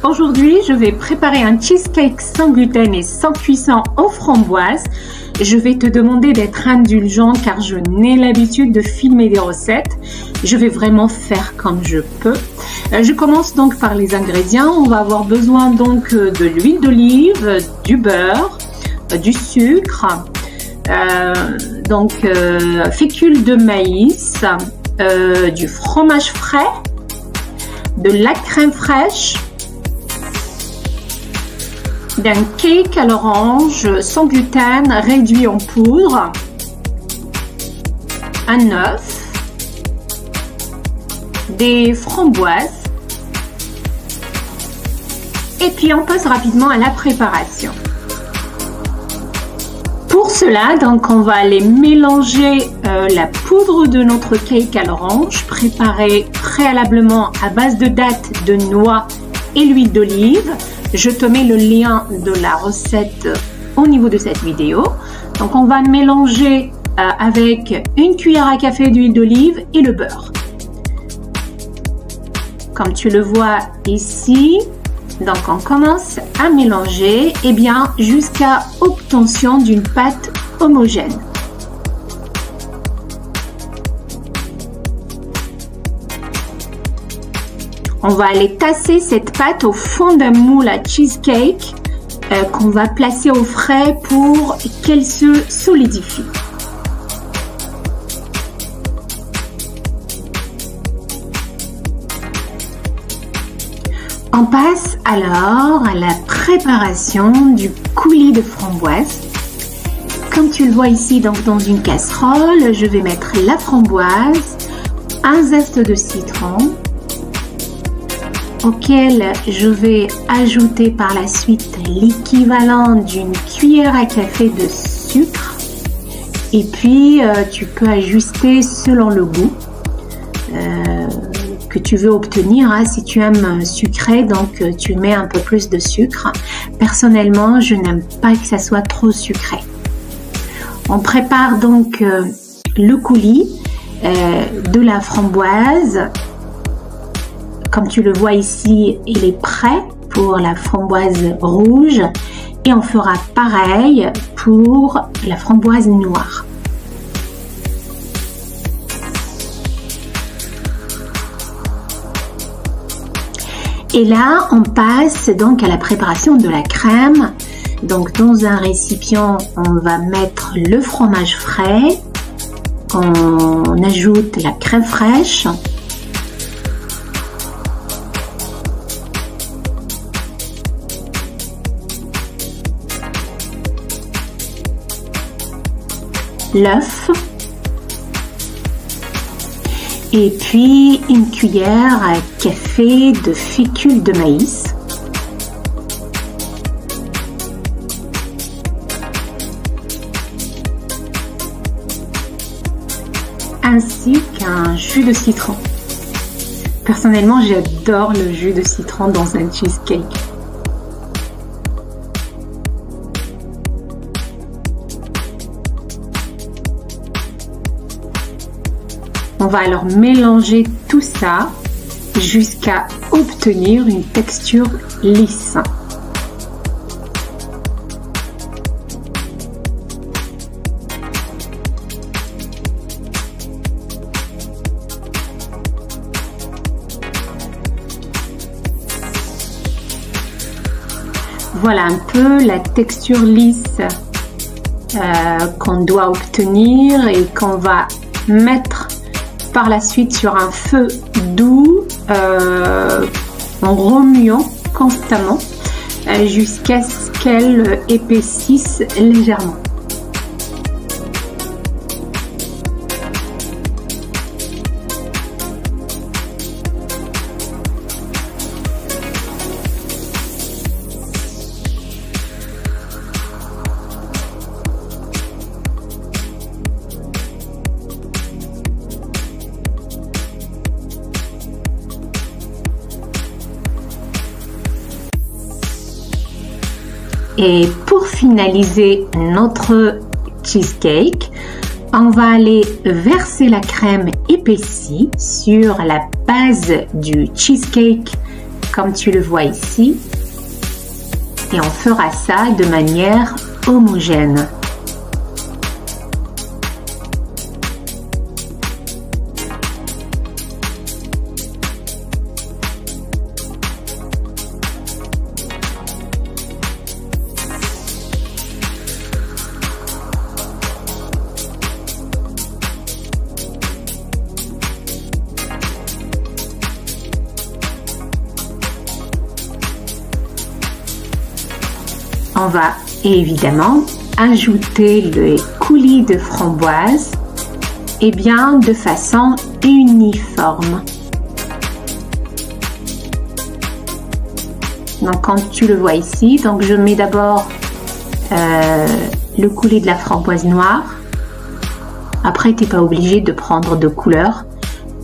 Aujourd'hui, je vais préparer un cheesecake sans gluten et sans cuisson aux framboises. Je vais te demander d'être indulgent car je n'ai l'habitude de filmer des recettes. Je vais vraiment faire comme je peux. Je commence donc par les ingrédients. On va avoir besoin donc de l'huile d'olive, du beurre, du sucre, fécule de maïs, du fromage frais, de la crème fraîche, d'un cake à l'orange sans gluten réduit en poudre, un œuf, des framboises et puis on passe rapidement à la préparation. Pour cela, donc, on va aller mélanger la poudre de notre cake à l'orange préparée préalablement à base de dattes, de noix et l'huile d'olive. Je te mets le lien de la recette au niveau de cette vidéo. Donc on va mélanger avec une cuillère à café d'huile d'olive et le beurre. Comme tu le vois ici, donc on commence à mélanger jusqu'à obtention d'une pâte homogène. On va aller tasser cette pâte au fond d'un moule à cheesecake qu'on va placer au frais pour qu'elle se solidifie. On passe alors à la préparation du coulis de framboise. Comme tu le vois ici, donc dans une casserole, je vais mettre la framboise, un zeste de citron, auquel je vais ajouter par la suite l'équivalent d'une cuillère à café de sucre. Et puis, tu peux ajuster selon le goût que tu veux obtenir. Si tu aimes sucré, donc tu mets un peu plus de sucre. Personnellement, je n'aime pas que ça soit trop sucré. On prépare donc le coulis de la framboise. Comme tu le vois ici, il est prêt pour la framboise rouge et on fera pareil pour la framboise noire. Et là, on passe donc à la préparation de la crème. Donc dans un récipient, on va mettre le fromage frais, on ajoute la crème fraîche, l'œuf et puis une cuillère à café de fécule de maïs. Ainsi qu'un jus de citron. Personnellement, j'adore le jus de citron dans un cheesecake. On va alors mélanger tout ça jusqu'à obtenir une texture lisse. Voilà un peu la texture lisse qu'on doit obtenir et qu'on va mettre par la suite sur un feu doux en remuant constamment jusqu'à ce qu'elle épaississe légèrement. Et pour finaliser notre cheesecake, on va aller verser la crème épaissie sur la base du cheesecake comme tu le vois ici. Et on fera ça de manière homogène. On va évidemment ajouter les coulis de framboise et bien de façon uniforme. Donc comme tu le vois ici, donc je mets d'abord le coulis de la framboise noire. Après, tu n'es pas obligé de prendre de couleur.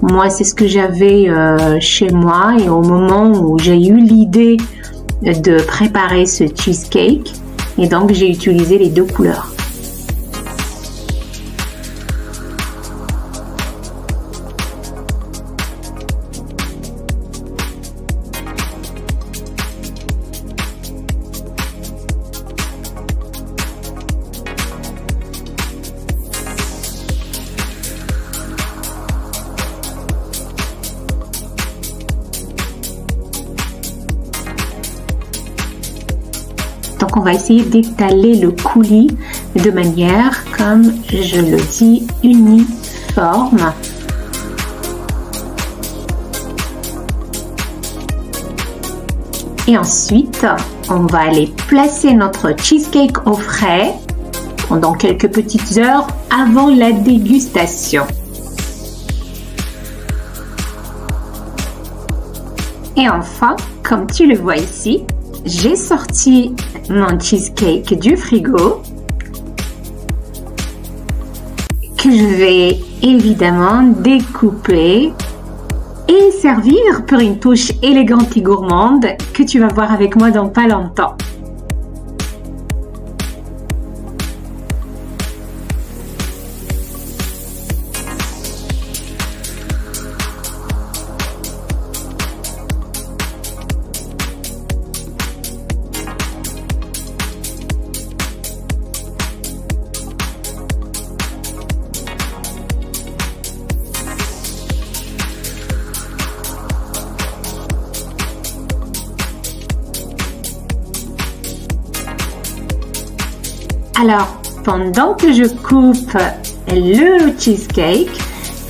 Moi, c'est ce que j'avais chez moi et au moment où j'ai eu l'idée de préparer ce cheesecake, et donc j'ai utilisé les deux couleurs. Donc on va essayer d'étaler le coulis de manière, comme je le dis, uniforme. Et ensuite, on va aller placer notre cheesecake au frais pendant quelques petites heures avant la dégustation. Et enfin, comme tu le vois ici, j'ai sorti mon cheesecake du frigo que je vais évidemment découper et servir pour une touche élégante et gourmande que tu vas voir avec moi dans pas longtemps. Alors, pendant que je coupe le cheesecake,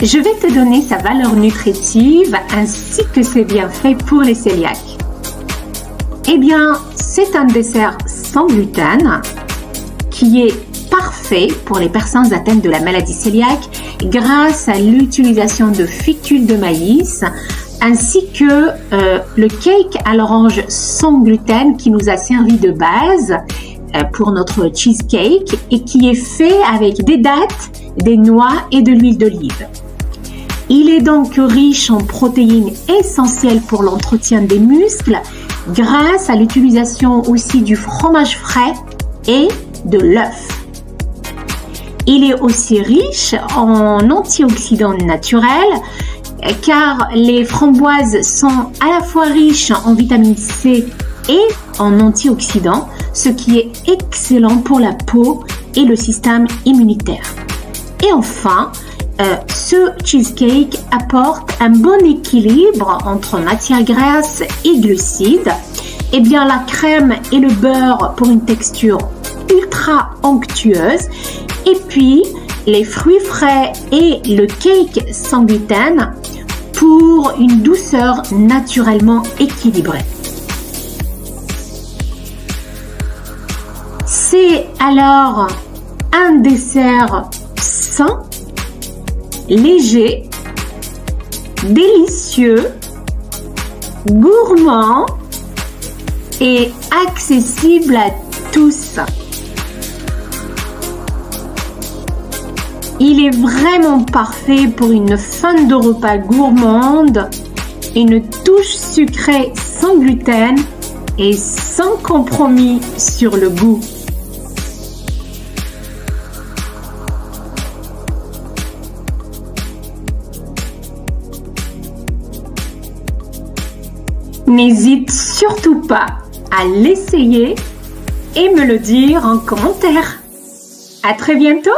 je vais te donner sa valeur nutritive ainsi que ses bienfaits pour les cœliaques. Eh bien, c'est un dessert sans gluten qui est parfait pour les personnes atteintes de la maladie cœliaque grâce à l'utilisation de fécule de maïs ainsi que le cake à l'orange sans gluten qui nous a servi de base pour notre cheesecake et qui est fait avec des dattes, des noix et de l'huile d'olive. Il est donc riche en protéines essentielles pour l'entretien des muscles grâce à l'utilisation aussi du fromage frais et de l'œuf. Il est aussi riche en antioxydants naturels car les framboises sont à la fois riches en vitamine C et en antioxydants, ce qui est excellent pour la peau et le système immunitaire. Et enfin, ce cheesecake apporte un bon équilibre entre matières grasses et glucides. Et bien la crème et le beurre pour une texture ultra onctueuse. Et puis les fruits frais et le cake sans gluten pour une douceur naturellement équilibrée. C'est alors un dessert sain, léger, délicieux, gourmand et accessible à tous. Il est vraiment parfait pour une fin de repas gourmande, une touche sucrée sans gluten et sans compromis sur le goût. N'hésite surtout pas à l'essayer et me le dire en commentaire. À très bientôt!